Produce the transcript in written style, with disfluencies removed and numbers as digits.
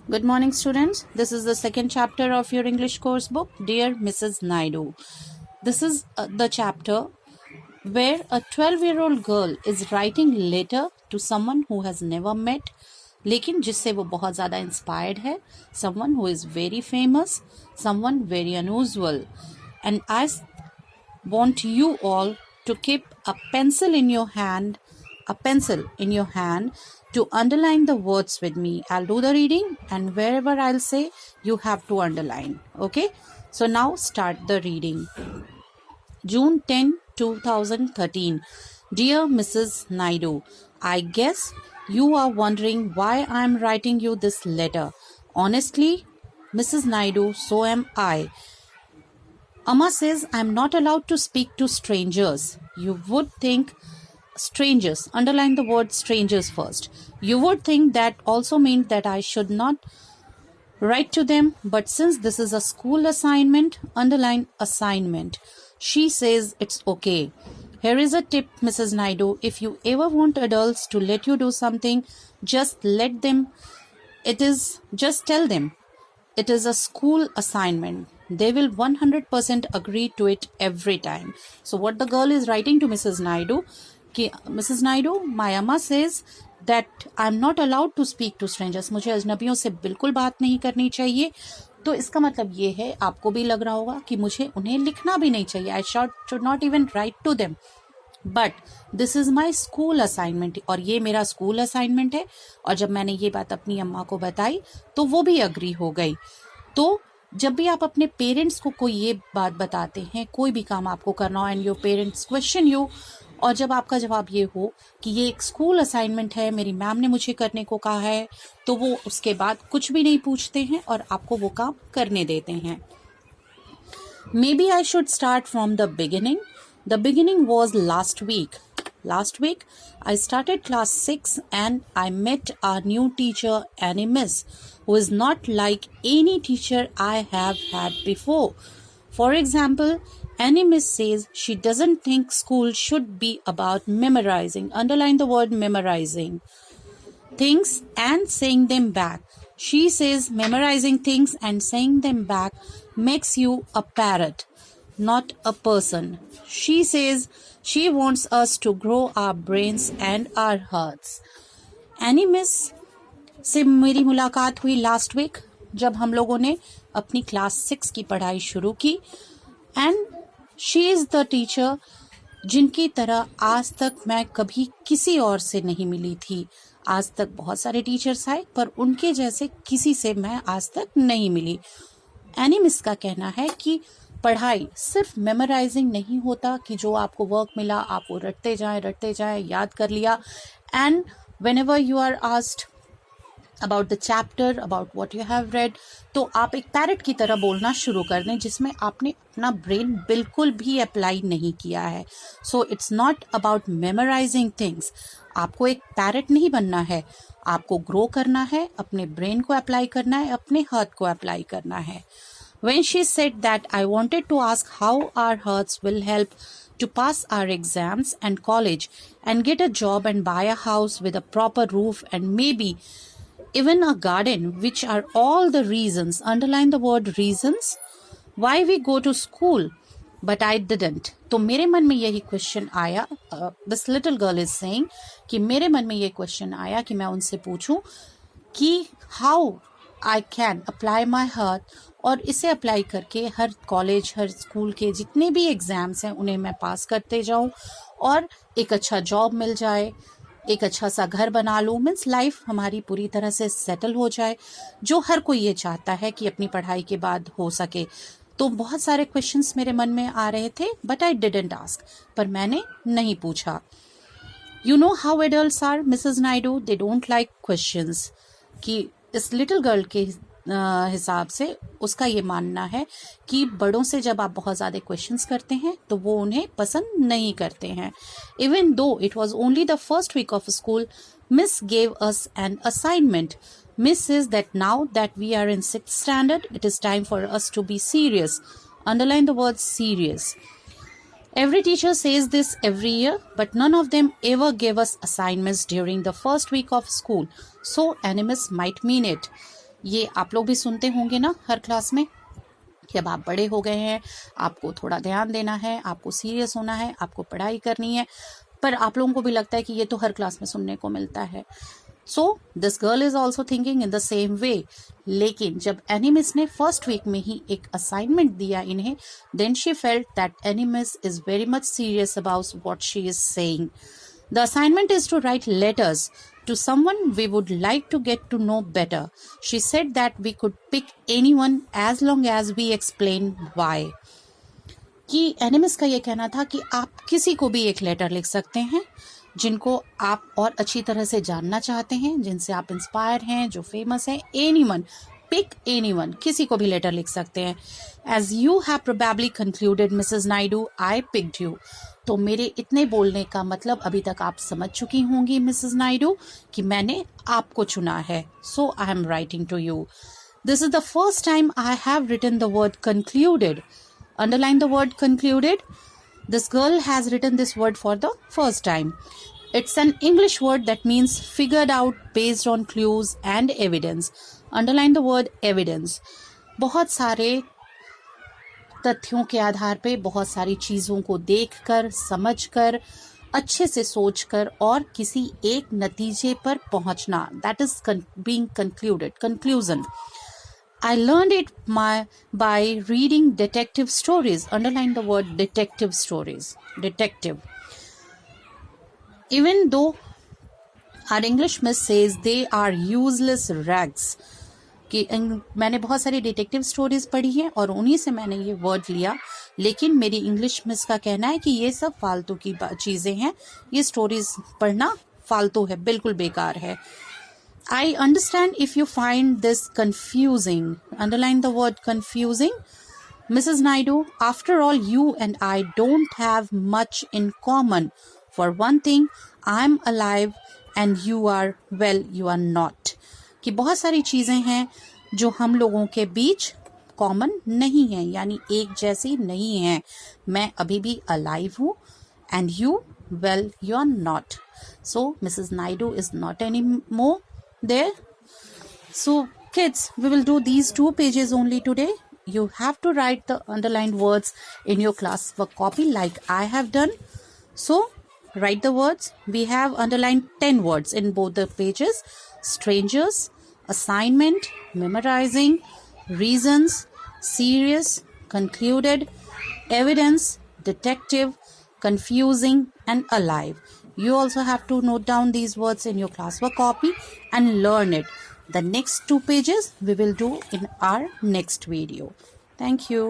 Good morning, students. This is the second chapter of your English course book, Dear Mrs. Naidu. This is the chapter where a 12-year-old girl is writing letter to someone who has never met, लेकिन जिससे वो बहुत ज़्यादा inspired है, someone who is very famous, someone very unusual. And I want you all to keep a pencil in your hand to underline the words with me. I'll do the reading, and wherever I'll say, you have to underline. Okay? So now start the reading. June 10, 2013. Dear Mrs. Naidu, I guess you are wondering why I'm writing you this letter. Honestly, Mrs. Naidu, so am I. Amma says I'm not allowed to speak to strangers. You would think strangers, underline the word strangers first. You would think that also means that I should not write to them, but since this is a school assignment, underline assignment. She says it's okay. Here is a tip, Mrs. Naidu. If you ever want adults to let you do something, just tell them. It is a school assignment. They will 100% agree to it every time. So what the girl is writing to Mrs. Naidu, Mrs. Naidu, my amma says that I'm not allowed to speak to strangers. मुझे अजनबियों से बिल्कुल बात नहीं करनी चाहिए. तो इसका मतलब ये है, आपको भी लग रहा होगा कि मुझे उन्हें लिखना भी नहीं चाहिए. I should not even write to them. But this is my school assignment, और ये मेरा स्कूल असाइनमेंट है. और जब मैंने ये बात अपनी अम्मा को बताई तो वो भी अग्री हो गई. तो जब भी आप अपने पेरेंट्स को कोई ये बात बताते हैं, कोई भी काम आपको करना हो and your parents question you, और जब आपका जवाब ये हो कि ये एक स्कूल असाइनमेंट है, मेरी मैम ने मुझे करने को कहा है, तो वो उसके बाद कुछ भी नहीं पूछते हैं और आपको वो काम करने देते हैं. Maybe I should start from the beginning. The beginning was last week. Last week, I started class 6 and I met our new teacher, Annie Miss, who is not like any teacher I have had before. For example, Annie Miss says she doesn't think school should be about memorizing. Underline the word memorizing. Things and saying them back. She says memorizing things and saying them back makes you a parrot, not a person. She says she wants us to grow our brains and our hearts. Annie Miss से मेरी मुलाकात हुई last week, जब हम लोगों ने अपनी class 6 की पढ़ाई शुरू की. And she is the teacher जिनकी तरह आज तक मैं कभी किसी और से नहीं मिली थी. आज तक बहुत सारे टीचर्स आए, पर उनके जैसे किसी से मैं आज तक नहीं मिली. एनी मिस का कहना है कि पढ़ाई सिर्फ मेमोराइजिंग नहीं होता कि जो आपको वर्क मिला आप वो रटते जाएं, याद कर लिया. And whenever you are asked about the chapter, about what you have read, तो आप एक पैरट की तरह बोलना शुरू कर दें जिसमें आपने अपना ब्रेन बिल्कुल भी अप्लाई नहीं किया है. So it's not about memorising things. आपको एक पैरट नहीं बनना है, आपको ग्रो करना है, अपने ब्रेन को अप्लाई करना है, अपने हार्ट को अप्लाई करना है. When she said that, I wanted to ask how our hearts will help to pass our exams and college and get a job and buy a house with a proper roof and maybe even a garden, which are all the reasons, underline the word reasons, why we go to school. But I didn't. तो मेरे मन में यही question आया. This little girl is saying कि मेरे मन में ये क्वेश्चन आया कि मैं उनसे पूछूं कि how I can apply my heart, और इसे अप्लाई करके हर कॉलेज, हर स्कूल के जितने भी एग्ज़ाम्स हैं उन्हें मैं पास करते जाऊं और एक अच्छा जॉब मिल जाए, एक अच्छा सा घर बना लूँ. मीन्स लाइफ हमारी पूरी तरह से सेटल हो जाए, जो हर कोई ये चाहता है कि अपनी पढ़ाई के बाद हो सके. तो बहुत सारे क्वेश्चंस मेरे मन में आ रहे थे, बट आई डिडंट आस्क, पर मैंने नहीं पूछा. You know how adults are, Mrs Naidu, they don't like questions. कि इस लिटिल गर्ल के हिसाब से उसका ये मानना है कि बड़ों से जब आप बहुत ज़्यादा क्वेश्चंस करते हैं तो वो उन्हें पसंद नहीं करते हैं. Even though it was only the first week of school, miss gave us an assignment. Miss says that now that we are in 6th standard, it is time for us to be serious. Underline the word serious. Every teacher says this every year, but none of them ever gave us assignments during the first week of school. So, animus might mean it. ये आप लोग भी सुनते होंगे ना हर class में कि अब आप बड़े हो गए हैं, आपको थोड़ा ध्यान देना है, आपको सीरियस होना है, आपको पढ़ाई करनी है, पर आप लोगों को भी लगता है कि ये तो हर क्लास में सुनने को मिलता है. So this girl is also thinking in the same way. लेकिन जब एनिमिस ने फर्स्ट वीक में ही एक असाइनमेंट दिया इन्हें, then she felt that enemies is very much serious about what she is saying. The assignment is to write letters to someone we would like to get to know better. She said that we could pick anyone as long as we explain why. कि enemies का ये कहना था कि आप किसी को भी एक लेटर लिख सकते हैं जिनको आप और अच्छी तरह से जानना चाहते हैं, जिनसे आप इंस्पायर हैं, जो फेमस हैं. एनीवन, पिक एनीवन, किसी को भी लेटर लिख सकते हैं. As you have probably concluded Mrs Naidu, I picked you. तो मेरे इतने बोलने का मतलब अभी तक आप समझ चुकी होंगी मिसेस नायडू कि मैंने आपको चुना है. So I am writing to you. This is the first time I have written the word concluded. Underline the word concluded. This girl has written this word for the first time. It's an English word that means figured out based on clues and evidence. Underline the word evidence. बहुत सारे तथ्यों के आधार पे, बहुत सारी चीज़ों को देखकर, समझकर, अच्छे से सोचकर और किसी एक नतीजे पर पहुंचना. That is being concluded. Conclusion. I learned it by reading detective stories. Underline the word detective stories. Detective. Even though our English miss says they are useless rags. कि मैंने बहुत सारी डिटेक्टिव स्टोरीज पढ़ी हैं और उन्हीं से मैंने ये वर्ड लिया, लेकिन मेरी इंग्लिश मिस का कहना है कि ये सब फालतू की चीज़ें हैं, ये स्टोरीज पढ़ना फालतू है, बिल्कुल बेकार है. I understand if you find this confusing. Underline the word confusing. Mrs. Naidu, after all, you and I don't have much in common. For one thing, I'm alive and you are, well, you are not. कि बहुत सारी चीज़ें हैं जो हम लोगों के बीच common नहीं हैं, यानी एक जैसी नहीं हैं. मैं अभी भी alive हूँ and you, well, you are not. So, Mrs. Naidu is not anymore there. So kids, we will do these 2 pages only today. You have to write the underlined words in your class work copy like I have done. So write the words. We have underlined 10 words in both the pages: strangers, assignment, memorizing, reasons, serious, concluded, evidence, detective, confusing and alive. You also have to note down these words in your classwork copy and learn it. The next 2 pages we will do in our next video. Thank you.